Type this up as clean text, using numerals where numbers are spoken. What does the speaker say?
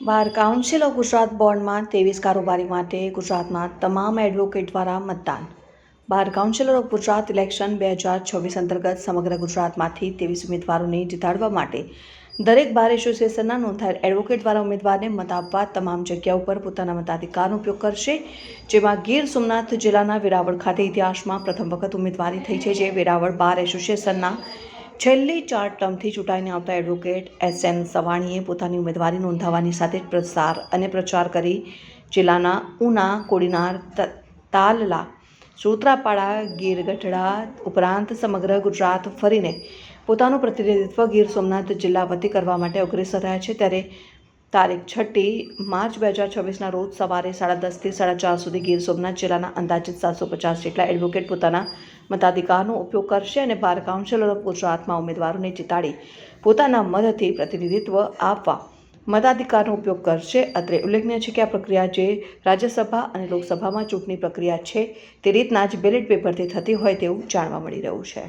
Bar council of Gujarat બોર્ડમાં 23 કારોબારી માટે ગુજરાતના તમામ એડવોકેટ દ્વારા મતદાન. બાર કાઉન્સિલર ઓફ ગુજરાત ઇલેક્શન 2026 અંતર્ગત સમગ્ર ગુજરાતમાંથી 23 ઉમેદવારોને જીતાડવા માટે દરેક બાર એસોસિએશનના નોંધાયેલ એડવોકેટ દ્વારા ઉમેદવારને મત આપવા તમામ જગ્યા ઉપર પોતાના મતાધિકારનો ઉપયોગ કરશે. જેમાં ગીર સોમનાથ જિલ્લાના વેરાવળ ખાતે ઇતિહાસમાં પ્રથમ વખત ઉમેદવારી થઈ છે. જે વેરાવળ બાર એસોસિએશનના છેલ્લી 4 ટર્મથી ચૂંટાઈને આવતા એડવોકેટ SN સવાણીએ પોતાની ઉમેદવારી નોંધાવવાની સાથે પ્રચાર કરી જિલ્લાના ઉના, કોડીનાર, તાલલા, સૂત્રાપાડા, ગીર ગઢડા ઉપરાંત સમગ્ર ગુજરાત ફરીને પોતાનું પ્રતિનિધિત્વ ગીર સોમનાથ જિલ્લા વતી કરવા માટે અગ્રેસર રહ્યા છે. ત્યારે તારીખ 6 માર્ચ 2026ના રોજ સવારે 10:30 થી 4:30 સુધી ગીર સોમનાથ જિલ્લાના અંદાજિત 750 જેટલા એડવોકેટ પોતાના મતાધિકારનો ઉપયોગ કરશે અને બાર કાઉન્સિલર ઓફ ગુજરાતમાં ઉમેદવારોને જીતાડી પોતાના મતથી પ્રતિનિધિત્વ આપવા મતાધિકારનો ઉપયોગ કરશે. અત્રે ઉલ્લેખનીય છે કે આ પ્રક્રિયા જે રાજ્યસભા અને લોકસભામાં ચૂંટણી પ્રક્રિયા છે તે રીતના જ બેલેટ પેપરથી થતી હોય તેવું જાણવા મળી રહ્યું છે.